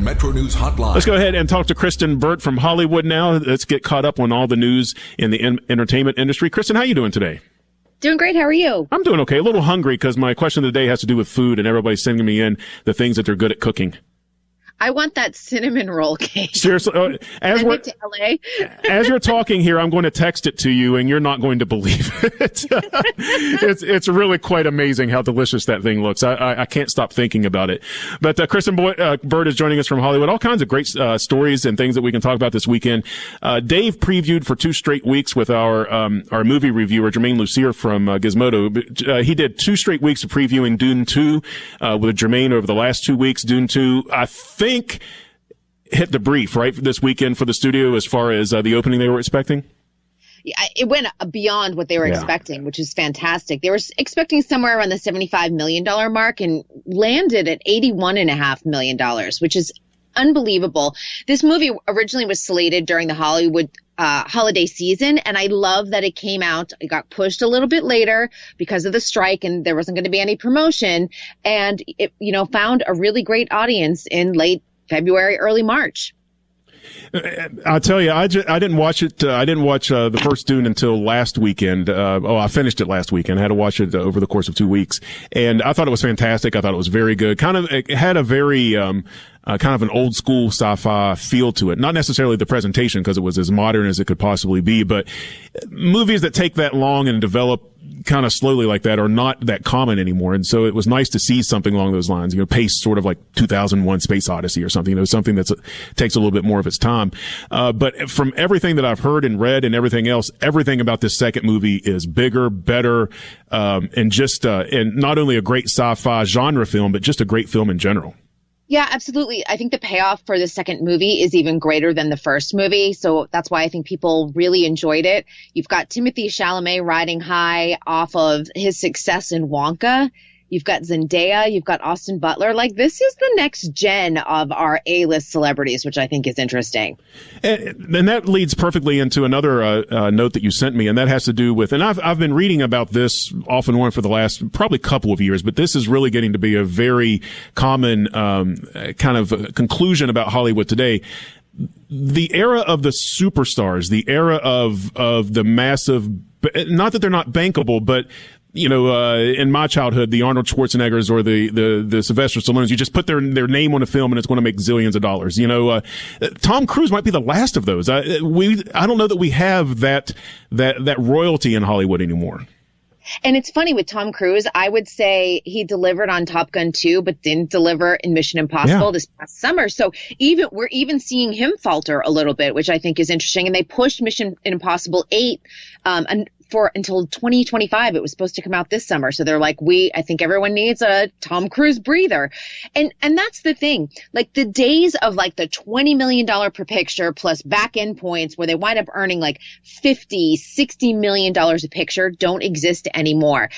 Metro News Hotline. Let's go ahead and talk to Kristyn Burtt from Hollywood now. Let's get caught up on all the news in the entertainment industry. Kristyn, how are you doing today? Doing great. How are you? I'm doing okay. A little hungry because my question of the day has to do with food, and everybody's sending me in the things that they're good at cooking. I want that cinnamon roll cake. Seriously, as you're talking here, I'm going to text it to you, and you're not going to believe it. It's really quite amazing how delicious that thing looks. I can't stop thinking about it. But Kristyn Burtt is joining us from Hollywood. All kinds of great stories and things that we can talk about this weekend. Dave previewed for 2 straight weeks with our movie reviewer Jermaine Lucier from Gizmodo. He did 2 straight weeks of previewing Dune 2 with Jermaine over the last 2 weeks. Dune 2, I think, hit the brief right this weekend for the studio as far as the opening they were expecting. Yeah, it went beyond what they were expecting, which is fantastic. They were expecting somewhere around the $75 million mark and landed at $81.5 million, which is unbelievable. This movie originally was slated during the Hollywood holiday season, and I love that it came out. It got pushed a little bit later because of the strike, and there wasn't going to be any promotion. And it, found a really great audience in late February, early March. I'll tell you, I didn't watch it. I didn't watch the first Dune until last weekend. I finished it last weekend. I had to watch it over the course of 2 weeks, and I thought it was fantastic. I thought it was very good. It had a very kind of an old school sci-fi feel to it. Not necessarily the presentation, because it was as modern as it could possibly be, but movies that take that long and develop kind of slowly like that are not that common anymore. And so it was nice to see something along those lines, paced sort of like 2001 Space Odyssey or something, something that takes a little bit more of its time. But from everything that I've heard and read and everything else, everything about this second movie is bigger, better, and not only a great sci-fi genre film, but just a great film in general. Yeah, absolutely. I think the payoff for the second movie is even greater than the first movie. So that's why I think people really enjoyed it. You've got Timothée Chalamet riding high off of his success in Wonka. You've got Zendaya. You've got Austin Butler. Like, this is the next gen of our A-list celebrities, which I think is interesting. And that leads perfectly into another note that you sent me, and that has to do with, and I've been reading about this off and on for the last probably couple of years, but this is really getting to be a very common kind of conclusion about Hollywood today. The era of the superstars, the era of the massive, not that they're not bankable, but in my childhood, the Arnold Schwarzeneggers or the Sylvester Stallones, you just put their name on a film and it's going to make zillions of dollars. Tom Cruise might be the last of those. I don't know that we have that royalty in Hollywood anymore. And it's funny with Tom Cruise, I would say he delivered on Top Gun 2, but didn't deliver in Mission Impossible this past summer. So we're even seeing him falter a little bit, which I think is interesting. And they pushed Mission Impossible 8, until 2025. It was supposed to come out this summer. So they're like, I think everyone needs a Tom Cruise breather. And that's the thing. Like, the days of like the $20 million per picture plus back end points where they wind up earning like $50, $60 million a picture don't exist anymore.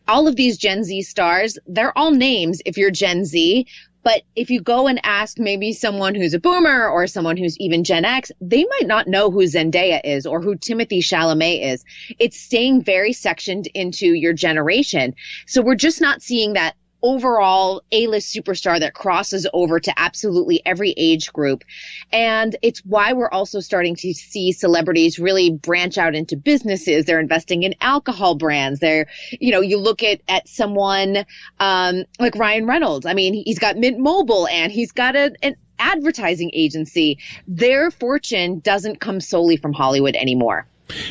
All of these Gen Z stars, they're all names if you're Gen Z. But if you go and ask maybe someone who's a boomer or someone who's even Gen X, they might not know who Zendaya is or who Timothée Chalamet is. It's staying very sectioned into your generation. So we're just not seeing that overall A-list superstar that crosses over to absolutely every age group. And it's why we're also starting to see celebrities really branch out into businesses. They're investing in alcohol brands. You look at someone like Ryan Reynolds. I mean, he's got Mint Mobile and he's got an advertising agency. Their fortune doesn't come solely from Hollywood anymore.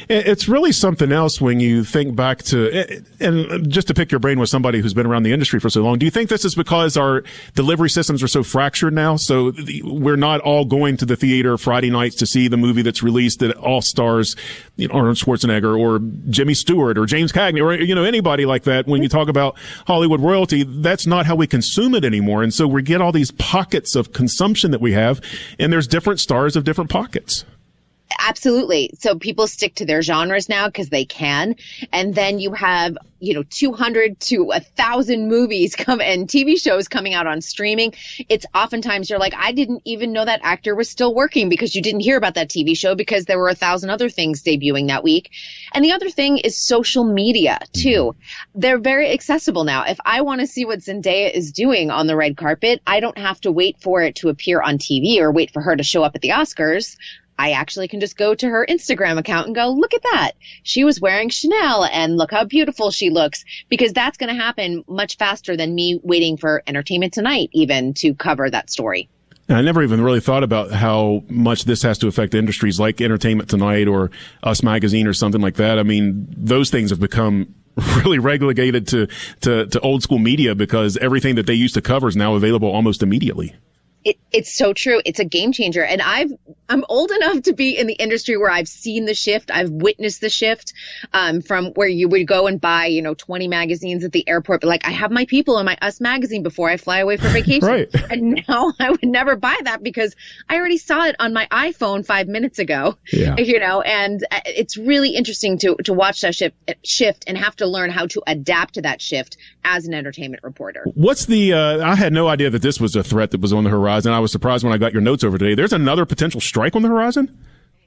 It's really something else when you think back to, and just to pick your brain with somebody who's been around the industry for so long, do you think this is because our delivery systems are so fractured now? So we're not all going to the theater Friday nights to see the movie that's released that all stars, Arnold Schwarzenegger or Jimmy Stewart or James Cagney or, anybody like that. When you talk about Hollywood royalty, that's not how we consume it anymore. And so we get all these pockets of consumption that we have, and there's different stars of different pockets. Absolutely. So people stick to their genres now because they can. And then you have, 200 to 1,000 movies and TV shows coming out on streaming. It's oftentimes you're like, I didn't even know that actor was still working because you didn't hear about that TV show because there were 1,000 other things debuting that week. And the other thing is social media too. They're very accessible now. If I want to see what Zendaya is doing on the red carpet, I don't have to wait for it to appear on TV or wait for her to show up at the Oscars. I actually can just go to her Instagram account and go, look at that. She was wearing Chanel and look how beautiful she looks, because that's going to happen much faster than me waiting for Entertainment Tonight even to cover that story. I never even really thought about how much this has to affect industries like Entertainment Tonight or Us Magazine or something like that. I mean, those things have become really relegated to old school media because everything that they used to cover is now available almost immediately. It's so true. It's a game changer. And I'm old enough to be in the industry where I've seen the shift. I've witnessed the shift from where you would go and buy, 20 magazines at the airport. But like, I have my people in my Us magazine before I fly away for vacation. Right. And now I would never buy that because I already saw it on my iPhone 5 minutes ago. Yeah. And it's really interesting to watch that shift and have to learn how to adapt to that shift as an entertainment reporter. What's I had no idea that this was a threat that was on the horizon. I was surprised when I got your notes over today. There's another potential strike on the horizon?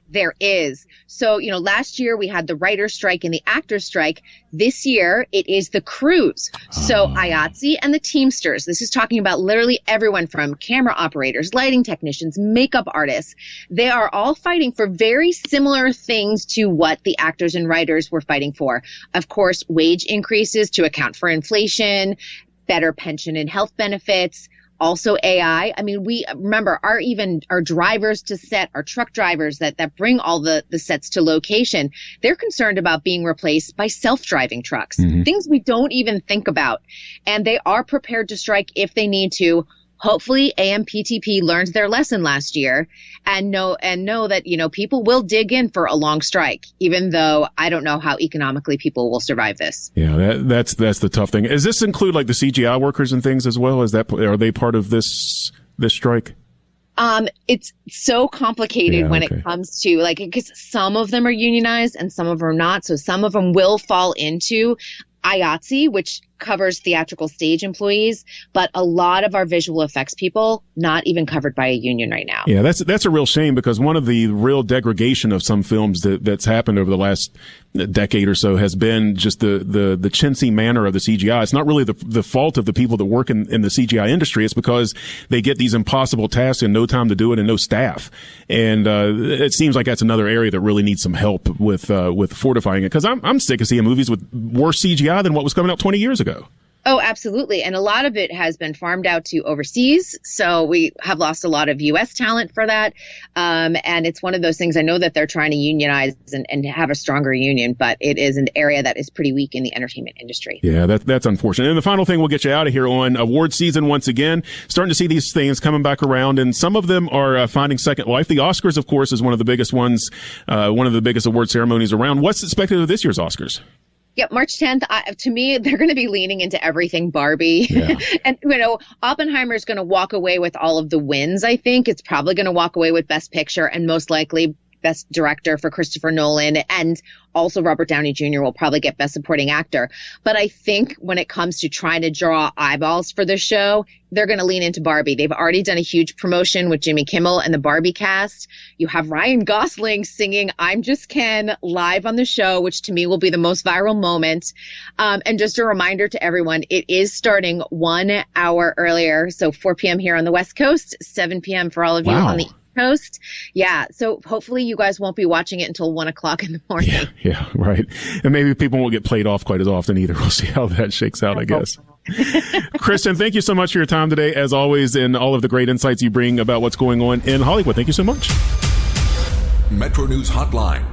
There is. So, last year we had the writer's strike and the actor's strike. This year it is the crews. So IATSE and the Teamsters. This is talking about literally everyone from camera operators, lighting technicians, makeup artists. They are all fighting for very similar things to what the actors and writers were fighting for. Of course, wage increases to account for inflation, better pension and health benefits. Also AI. I mean, we remember our drivers to set, our truck drivers that bring all the sets to location. They're concerned about being replaced by self-driving trucks, things we don't even think about. And they are prepared to strike if they need to. Hopefully AMPTP learned their lesson last year and know that, people will dig in for a long strike, even though I don't know how economically people will survive this. Yeah, that's the tough thing. Does this include like the CGI workers and things as well? Are they part of this strike? It's so complicated when it comes to because some of them are unionized and some of them are not. So some of them will fall into IATSE, which covers theatrical stage employees, but a lot of our visual effects people not even covered by a union right now. Yeah, that's a real shame because one of the real degradation of some films that's happened over the last decade or so has been just the chintzy manner of the CGI. It's not really the fault of the people that work in the CGI industry. It's because they get these impossible tasks and no time to do it and no staff. And it seems like that's another area that really needs some help with fortifying it, because I'm sick of seeing movies with worse CGI than what was coming out 20 years ago. Oh, absolutely. And a lot of it has been farmed out to overseas. So we have lost a lot of U.S. talent for that. And it's one of those things. I know that they're trying to unionize and have a stronger union, but it is an area that is pretty weak in the entertainment industry. Yeah, that's unfortunate. And the final thing we'll get you out of here on award season once again, starting to see these things coming back around, and some of them are finding second life. The Oscars, of course, is one of the biggest ones, one of the biggest award ceremonies around. What's expected of this year's Oscars? Yeah, March 10th, to me, they're going to be leaning into everything Barbie. Yeah. And, Oppenheimer's going to walk away with all of the wins, I think. It's probably going to walk away with Best Picture and most likely Best Director for Christopher Nolan, and also Robert Downey Jr. will probably get Best Supporting Actor. But I think when it comes to trying to draw eyeballs for the show, they're going to lean into Barbie. They've already done a huge promotion with Jimmy Kimmel and the Barbie cast. You have Ryan Gosling singing I'm Just Ken live on the show, which to me will be the most viral moment. And just a reminder to everyone, it is starting 1 hour earlier. So 4 p.m. here on the West Coast, 7 p.m. for all of you on the Coast. Yeah. So hopefully you guys won't be watching it until 1 o'clock in the morning. Yeah, right. And maybe people won't get played off quite as often either. We'll see how that shakes out, I guess. Kristyn, thank you so much for your time today, as always, and all of the great insights you bring about what's going on in Hollywood. Thank you so much. Metro News Hotline.